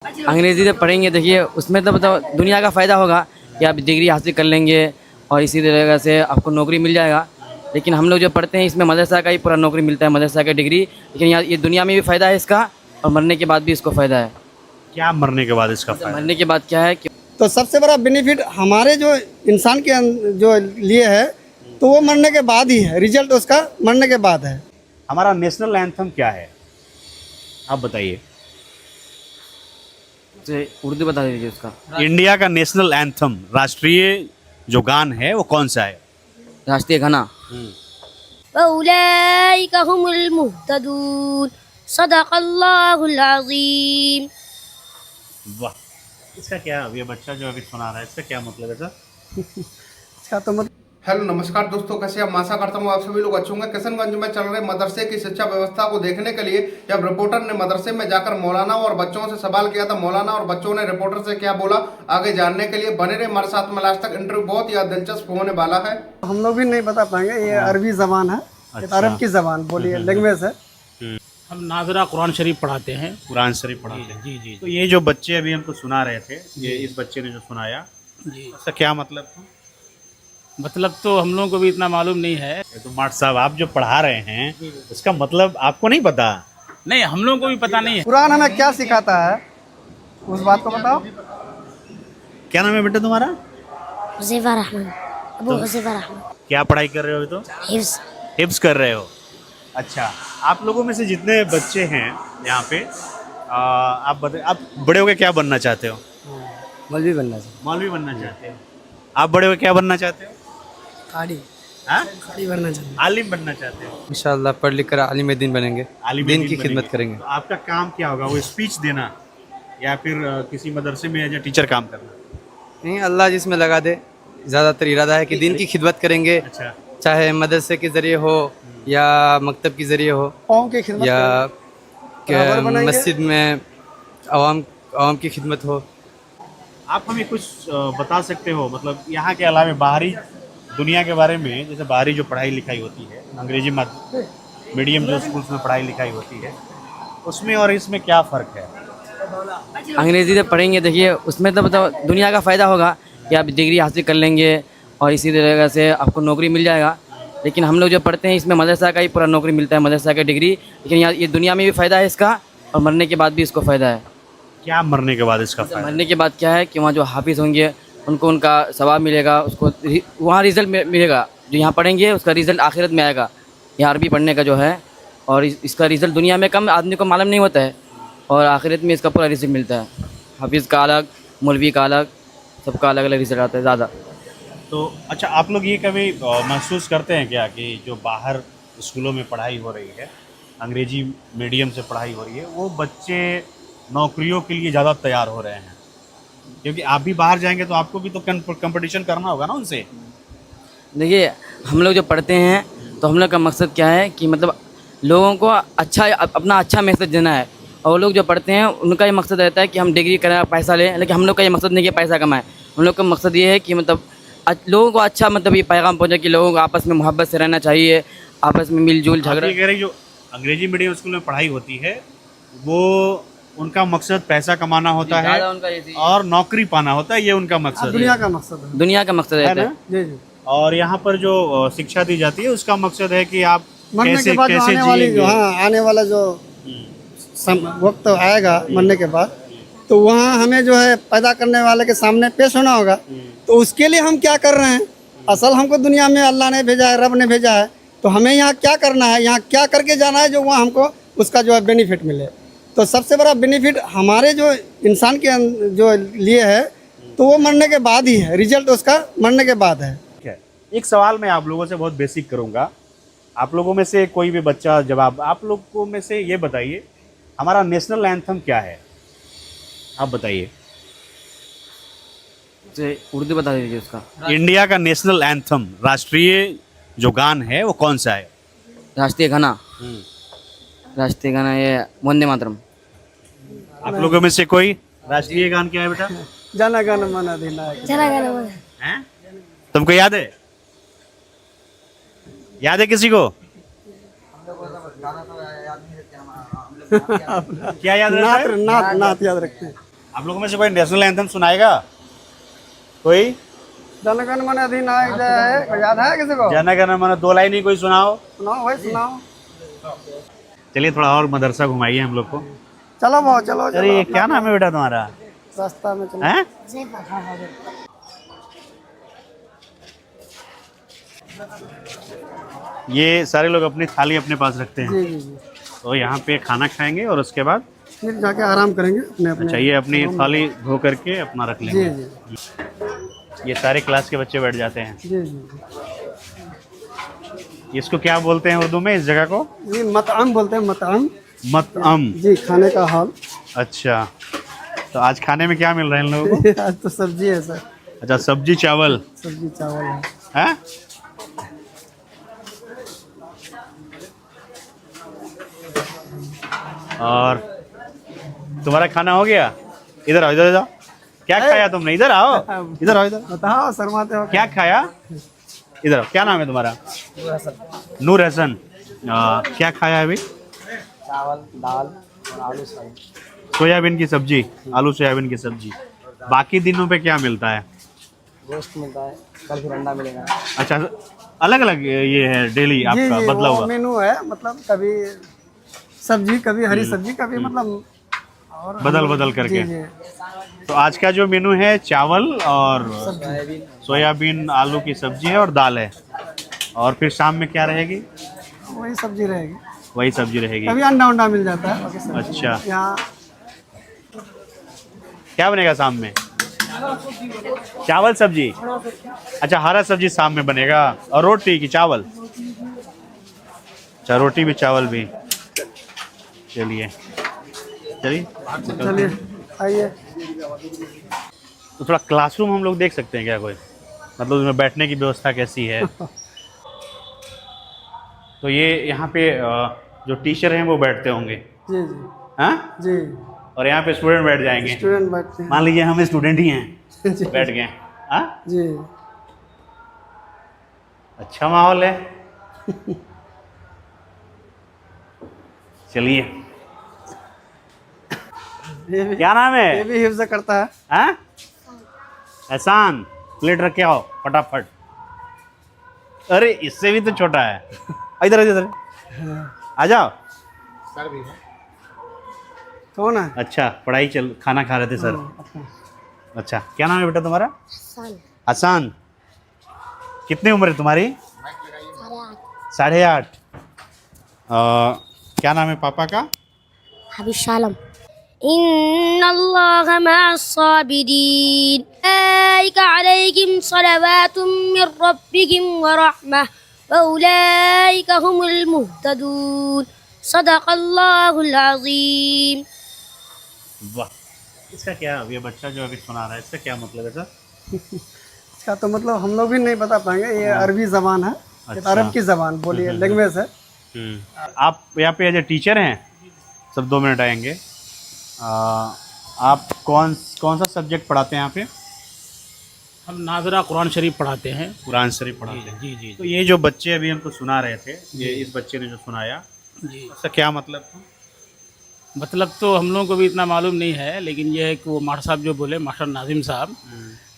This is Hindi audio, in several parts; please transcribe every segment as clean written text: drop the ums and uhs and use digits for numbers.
अंग्रेजी से पढ़ेंगे, देखिए उसमें तो मतलब दुनिया का फ़ायदा होगा कि आप डिग्री हासिल कर लेंगे और इसी तरह से आपको नौकरी मिल जाएगा। लेकिन हम लोग जो पढ़ते हैं इसमें मदरसा का ही पूरा नौकरी मिलता है, मदरसा का डिग्री। लेकिन यहाँ ये दुनिया में भी फ़ायदा है इसका और मरने के बाद भी इसको फ़ायदा है। क्या मरने के बाद इसका फायदा? मरने के बाद क्या है कि तो सबसे बड़ा बेनिफिट हमारे जो इंसान के जो लिए है तो वो मरने के बाद ही है, रिजल्ट उसका मरने के बाद है। हमारा नेशनल एंथम क्या है, आप बताइए। उर्दू बता दीजिए उसका। इंडिया का नेशनल एंथम, राष्ट्रीय जो गान है वो कौन सा है? राष्ट्रीय गाना फउलाइका हुमुल मुहतदून सदक़ल्लाहुल अज़ीम। वाह, इसका क्या, अब ये बच्चा जो अभी सुना रहा है इसका क्या मतलब है सर? इसका तो मतलब हेलो नमस्कार दोस्तों, कैसे आप? आशा करता हूँ आप सभी लोग अच्छे होंगे। किशनगंज में चल रहे मदरसे की शिक्षा व्यवस्था को देखने के लिए जब रिपोर्टर ने मदरसे में जाकर मौलाना और बच्चों से सवाल किया था, मौलाना और बच्चों ने रिपोर्टर से क्या बोला, आगे जानने के लिए बने रहे हमारे साथ में। लास्ट तक इंटरव्यू बहुत ही दिलचस्प होने वाला है। हम लोग भी नहीं बता पाएंगे, ये अरबी जबान है, ये अच्छा। अरब की जबान बोलिए, लैंग्वेज है। हम नाजरा कुरान शरीफ पढ़ाते हैं। कुरान शरीफ पढ़ाते हैं। जी जी तो ये जो बच्चे अभी हमको सुना रहे थे, ये इस बच्चे ने जो सुनाया, जी। इसका क्या मतलब था? मतलब तो हम लोगों को भी इतना मालूम नहीं है। ये तो माट साहब आप जो पढ़ा रहे हैं इसका मतलब आपको नहीं पता? नहीं, हम लोगों को भी पता नहीं है। कुरान हमें क्या सिखाता है उस बात को बताओ। क्या नाम है बेटा तुम्हारा? हुज़ैफा रहमान, अबू हुज़ैफा रहमान। क्या पढ़ाई कर रहे हो अभी? तो हिफ्ज़। हिफ्स कर रहे हो। अच्छा, आप लोगों में से जितने बच्चे हैं यहाँ पे, आप बताइए, आप बड़े होकर क्या बनना चाहते हो? मौलवी बनना चाहिए। मौलवी बनना चाहते हो। आप बड़े होकर क्या बनना चाहते हो? हाँ? बनना चाहिए। आलिम बनना चाहते हो। इंशाल्लाह पढ़ लिख कर आलिम दीन बनेंगे, आलिम दीन की बनेंगे। खिदमत करेंगे। तो आपका काम क्या होगा? वो स्पीच देना या फिर किसी मदरसे में एज ए टीचर काम करना? नहीं, अल्लाह जिसमें लगा दे। ज़्यादातर इरादा है कि दीन की खिदमत करेंगे, अच्छा, चाहे मदरसे के ज़रिए हो या मकतब के ज़रिए हो कौम की खिदमत या बराबर बनाएंगे। मस्जिद में आवाम की खिदमत हो। आप हमें कुछ बता सकते हो, मतलब यहाँ के अलावा बाहरी दुनिया के बारे में? जैसे बाहरी जो पढ़ाई लिखाई होती है, अंग्रेजी मीडियम जो स्कूल्स में पढ़ाई लिखाई होती है, उसमें और इसमें क्या फ़र्क है? अंग्रेजी से पढ़ेंगे, देखिए उसमें तो मतलब दुनिया का फ़ायदा होगा कि आप डिग्री हासिल कर लेंगे और इसी तरह से आपको नौकरी मिल जाएगा। लेकिन हम लोग जो पढ़ते हैं इसमें मदरसा का ही पूरा नौकरी मिलता है, मदरसा का डिग्री। लेकिन यहाँ ये दुनिया में भी फ़ायदा है इसका और मरने के बाद भी इसको फ़ायदा है। क्या मरने के बाद इसका फायदा? मरने के बाद क्या है कि वहाँ जो हाफिज़ होंगे उनको उनका सवाब मिलेगा, उसको वहाँ रिज़ल्ट मिलेगा। जो यहाँ पढ़ेंगे उसका रिज़ल्ट आखिरत में आएगा। यहाँ अरबी पढ़ने का जो है और इसका रिज़ल्ट दुनिया में कम आदमी को मालूम नहीं होता है और आखिरत में इसका पूरा रिज़ल्ट मिलता है। हाफिज़ का अलग, मौलवी का अलग, सबका अलग अलग रिज़ल्ट आता है ज़्यादा। तो अच्छा, आप लोग ये कभी महसूस करते हैं क्या कि जो बाहर स्कूलों में पढ़ाई हो रही है, अंग्रेजी मीडियम से पढ़ाई हो रही है, वो बच्चे नौकरियों के लिए ज़्यादा तैयार हो रहे हैं? क्योंकि आप भी बाहर जाएंगे तो आपको भी तो कंपटीशन करना होगा ना उनसे। देखिए हम लोग जो पढ़ते हैं तो हम लोग का मकसद क्या है कि मतलब लोगों को अपना अच्छा मैसेज देना है। और वो लोग जो पढ़ते हैं उनका ये मकसद रहता है कि हम डिग्री करें, पैसा लें। लेकिन हम लोग का ये मकसद नहीं कि पैसा कमाएं। हम लोग का मकसद ये है कि मतलब लोगों को अच्छा मतलब ये पैगाम पहुँचे कि लोगों को आपस में मोहब्बत से रहना चाहिए, आपस में मिलजुल आप झगड़ा। ये कह रहे हैं जो अंग्रेजी मीडियम स्कूल में पढ़ाई होती है वो उनका मकसद पैसा कमाना होता है ज़्यादा उनका ये और नौकरी पाना होता है, ये उनका मकसद दुनिया है। का मकसद है। दुनिया का मकसद है रहता ना? है। जी जी। और यहाँ पर जो शिक्षा दी जाती है उसका मकसद है कि आप मरने कैसे के बाद जो कैसे आने वाली जिएंगे। आने वाला जो वक्त आएगा मरने के बाद, तो वहाँ हमें जो है पैदा करने वाले के सामने पेश होना होगा। तो उसके लिए हम क्या कर रहे हैं? असल हमको दुनिया में अल्लाह ने भेजा है, रब ने भेजा है, तो हमें यहाँ क्या करना है, यहाँ क्या करके जाना है जो वहाँ हमको उसका जो है बेनिफिट मिले। तो सबसे बड़ा बेनिफिट हमारे जो इंसान के जो लिए है तो वो मरने के बाद ही है, रिजल्ट उसका मरने के बाद है। ठीक है, एक सवाल मैं आप लोगों से बहुत बेसिक करूँगा। आप लोगों में से कोई भी बच्चा जवाब, आप लोगों में से ये बताइए, हमारा नेशनल एंथम क्या है, आप बताइए। उर्दू बता दीजिए उसका। इंडिया का नेशनल एंथम, राष्ट्रीय जो गान है वो कौन सा है? राष्ट्रीय गाना, राष्ट्रीय गाना ये वंदे मातरम। आप लोगों में से कोई राष्ट्रीय गान क्या है बेटा? जाना गाना माना अधिनायक। चला गया वो। हैं? तुमको याद है? याद है किसी को? क्या याद रहता नात है? नात नात याद रखते हैं। आप लोगों में से कोई नेशनल एंथम सुनाएगा? कोई? जनगण मन अधिनायक जय है, कोई याद है किसी को? जन गण मन, 2 लाइन ही कोई सुनाओ। सुनाओ भाई सुनाओ। चलिए थोड़ा और मदरसा घुमाइए हम लोग को। चलो भाव चलो अरे ये क्या नाम है बेटा तुम्हारा? रास्ता में चलो। हैं? ये सारे लोग अपनी थाली अपने पास रखते हैं, जी जी जी। तो यहाँ पे खाना खाएंगे और उसके बाद फिर जाके आराम करेंगे अपने अपने। अच्छा ये अपनी थाली धो करके अपना रख जी लेंगे। जी ये सारे क्लास के बच्चे बैठ जाते हैं। जी जी। इसको क्या बोलते हैं उर्दू में इस जगह को? ये मतअम बोलते हैं, मतअम। मतअम। जी, खाने का हॉल। अच्छा, तो आज खाने में क्या मिल रहा है इन लोगों को? आज तो सब्जी है सर। अच्छा, सब्जी चावल सब्जी चावल है। है? और तुम्हारा खाना हो गया? इधर आओ, इधर जाओ। क्या खाया तुमने? इधर आओ, इधर आओ, इधर। बताओ, शर्माते हो क्या खाया? इधर आओ। क्या नाम है तुम्हारा? नूर हसन। क्या खाया अभी? चावल, दाल और आलू सब्जी। सोयाबीन की सब्जी, आलू सोयाबीन की सब्जी। बाकी दिनों पे क्या मिलता है? गोश्त मिलता है, कल फिर अंडा मिलेगा। अच्छा, अलग अलग ये है डेली आपका बदला हुआ मेनू है, मतलब कभी सब्जी, कभी हरी सब्जी, कभी मतलब और बदल बदल करके। जी, जी। तो आज का जो मेनू है चावल और सोयाबीन आलू की सब्जी है और दाल है। और फिर शाम में क्या रहेगी? वही सब्जी रहेगी, वही सब्जी रहेगी। कभी अंडा उंडा मिल जाता है। बाकी सब्जी अच्छा, यहाँ क्या बनेगा शाम में? चावल सब्जी। अच्छा, हरा सब्जी शाम में बनेगा। और रोटी की चावल? अच्छा, रोटी भी चावल भी। चलिए चलिए चलिए आइए। तो थोड़ा क्लासरूम हम लोग देख सकते हैं क्या कोई? मतलब उसमें बैठने की व्यवस्था कैसी है? तो ये यहाँ पे जो टीचर हैं वो बैठते होंगे, जी जी हाँ? जी। और यहाँ पे स्टूडेंट बैठ जाएंगे। स्टूडेंट बैठते हैं। मान लीजिए हम स्टूडेंट ही हैं, जी बैठ गए, हाँ? जी। अच्छा माहौल है। चलिए, क्या नाम ये है? भी हिफ्ज करता है। हाँ? एहसान, प्लेट रखे आओ फटाफट। अरे इससे भी तो छोटा है। इधर इधर आ जाओ। कौन है? अच्छा, पढ़ाई चल, खाना खा रहे थे सर। अच्छा, क्या नाम है बेटा तुम्हारा? हसन। कितनी उम्र है तुम्हारी? 8.5। क्या नाम है पापा का? हबीशालम। इन्नल्लाह मअस-साबिरीन उलाइका अलैहिम सलवातुम मिर रब्बिहिम व रहमह व उलाइका हुमुल मुहतदून। सदक़ल्लाहुल अज़ीम। वाह, इसका क्या, ये बच्चा जो अभी सुना रहा है इसका क्या मतलब है सर? इसका तो मतलब हम लोग भी नहीं बता पाएंगे। ये अरबी जबान है, ये अच्छा। अरब की जबान बोलिए, लैंग्वेज है। आप यहाँ पे एज ए टीचर हैं? सब 2 मिनट आएंगे। आप कौन सा सब्जेक्ट पढ़ाते हैं यहाँ पे? हम नाजरा कुरान शरीफ पढ़ाते हैं। कुरान शरीफ पढ़ाते हैं। जी जी तो ये जो बच्चे अभी हमको सुना रहे थे, ये इस बच्चे ने जो सुनाया, जी। उसका क्या मतलब था? मतलब तो हम लोगों को भी इतना मालूम नहीं है, लेकिन ये है कि वो मास्टर साहब जो बोले, मास्टर नाजिम साहब,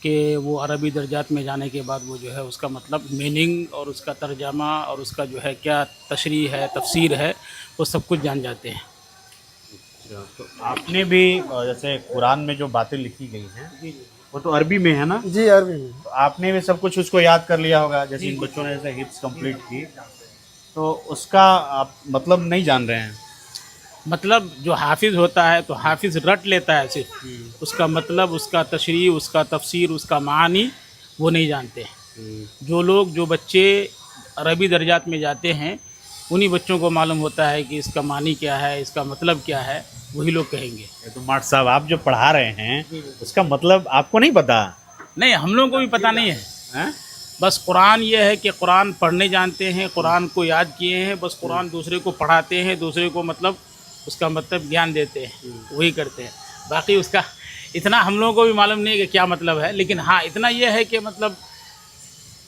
कि वो अरबी दर्जात में जाने के बाद वो जो है उसका मतलब मीनिंग और उसका तर्जमा और उसका जो है क्या तशरीह है, तफसीर है, वो सब कुछ जान जाते हैं। तो आपने भी जैसे कुरान में जो बातें लिखी गई हैं वो तो अरबी में है ना? जी अरबी में। तो आपने भी सब कुछ उसको याद कर लिया होगा, जैसे इन बच्चों ने जैसे हिफ्स कंप्लीट की, तो उसका आप मतलब नहीं जान रहे हैं? मतलब जो हाफिज़ होता है तो हाफिज़ रट लेता है सिर्फ, उसका मतलब, उसका तशरीह, उसका तफसीर, उसका मानी वो नहीं जानते। जो लोग, जो बच्चे अरबी दर्जात में जाते हैं, उन्हीं बच्चों को मालूम होता है कि इसका मानी क्या है, इसका मतलब क्या है, वही लोग कहेंगे। तो मास्टर साहब, आप जो पढ़ा रहे हैं उसका मतलब आपको नहीं पता? नहीं, हम लोगों को भी पता नहीं है। बस कुरान ये है कि कुरान पढ़ने जानते हैं, कुरान को याद किए हैं, बस कुरान दूसरे को पढ़ाते हैं, दूसरे को मतलब उसका मतलब ज्ञान देते हैं, वही करते हैं। बाकी उसका इतना हम लोगों को भी मालूम नहीं है कि क्या मतलब है, लेकिन हाँ इतना ये है कि मतलब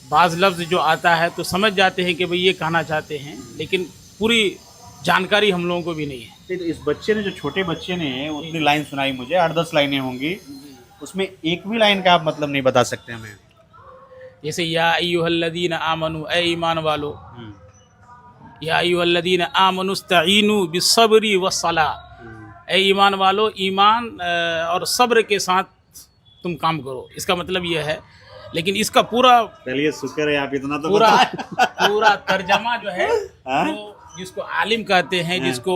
बाज़ लफ्ज़ जो आता है तो समझ जाते हैं कि भाई ये कहना चाहते हैं, लेकिन पूरी जानकारी हम लोगों को भी नहीं है। नहीं, तो इस बच्चे ने, जो छोटे बच्चे ने उतनी लाइन सुनाई मुझे, 8-10 लाइनें होंगी, उसमें एक भी लाइन का आप मतलब नहीं बता सकते हमें। जैसे या अय्युहल्लज़ीन आमनू, ए ईमान वालो, या अय्युहल्लज़ीन आमनुस्तईनु बिस्सब्रि वस्सलाह, ए ईमान वालो, ईमान और सब्र के साथ तुम काम करो, इसका मतलब यह है। लेकिन इसका पूरा चलिए शुक्र है आप इतना तो पूरा बता। पूरा तर्जमा जो है, हाँ? जो जिसको आलिम कहते हैं, जिसको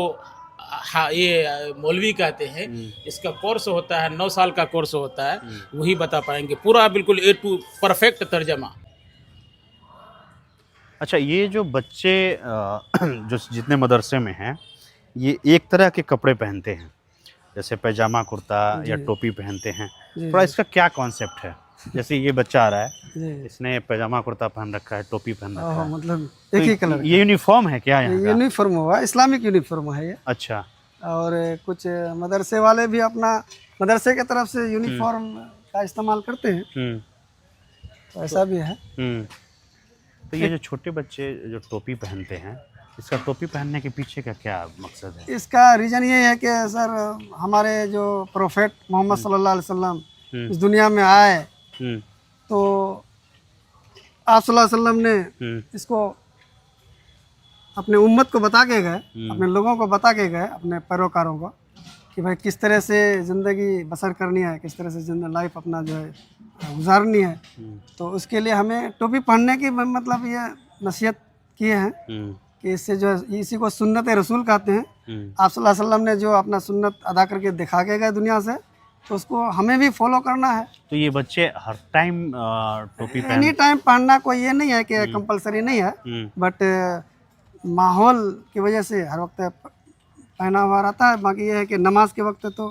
ये मौलवी कहते हैं, इसका कोर्स होता है 9 साल का कोर्स होता है, वही बता पाएंगे पूरा बिल्कुल ए टू परफेक्ट तर्जमा। अच्छा, ये जो बच्चे जो जितने मदरसे में हैं, ये एक तरह के कपड़े पहनते हैं, जैसे पैजामा कुर्ता या टोपी पहनते हैं, थोड़ा इसका क्या कॉन्सेप्ट है? जैसे ये बच्चा आ रहा है, इसने पैजामा कुर्ता पहन रखा है, टोपी पहन रखा है, मतलब तो एक ही कलर ये यूनिफॉर्म है क्या यहाँ का? यूनिफॉर्म हुआ, इस्लामिक यूनिफॉर्म है ये। अच्छा। और कुछ मदरसे वाले भी अपना मदरसे की तरफ से यूनिफॉर्म का इस्तेमाल करते हैं, तो ऐसा भी है। तो ये जो छोटे बच्चे जो टोपी पहनते हैं, इसका टोपी पहनने के पीछे का क्या मकसद है? इसका रीज़न ये है कि सर हमारे जो प्रोफेट मोहम्मद सल्लल्लाहु अलैहि वसल्लम इस दुनिया में आए, तो आप सल्लल्लाहु अलैहि वसल्लम ने इसको अपने उम्मत को बता के गए, अपने लोगों को बता के गए, अपने पैरोकारों को, कि भाई किस तरह से ज़िंदगी बसर करनी है, किस तरह से लाइफ अपना जो है गुजारनी है। तो उसके लिए हमें टोपी पहनने की मतलब ये नसीहत किए हैं कि इससे जो है, इसी को सुन्नत रसूल कहते हैं। आप सल्लल्लाहु अलैहि वसल्लम ने जो अपना सुन्नत अदा करके दिखा के गए दुनिया से, तो उसको हमें भी फॉलो करना है। तो ये बच्चे हर टाइम टोपी पहन एनी टाइम पहनना कोई ये नहीं है कि कंपलसरी नहीं है, बट माहौल की वजह से हर वक्त पहना हुआ रहता है। बाकी ये है कि नमाज के वक्त तो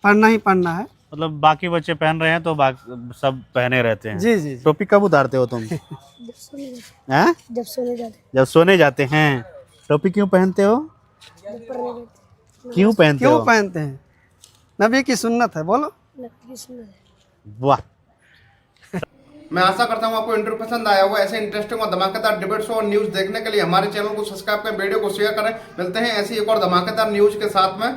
पहनना ही पहनना है। मतलब बाकी बच्चे पहन रहे हैं तो सब पहने रहते हैं। जी जी, जी। टोपी कब उतारते हो तुम? हैं? जब सोने जाते जब सोने जाते हैं। टोपी क्यों पहनते हो? क्यों पहनते हो? क्यों पहनते हैं? नबी की सुन्नत है, बोलो। वाह। मैं आशा करता हूँ आपको इंटरव्यू पसंद आया होगा। ऐसे इंटरेस्टिंग और धमाकेदार डिबेट शो और न्यूज़ देखने के लिए हमारे चैनल को सब्सक्राइब करें, वीडियो को शेयर करें। मिलते हैं ऐसी एक और धमाकेदार न्यूज़ के साथ में।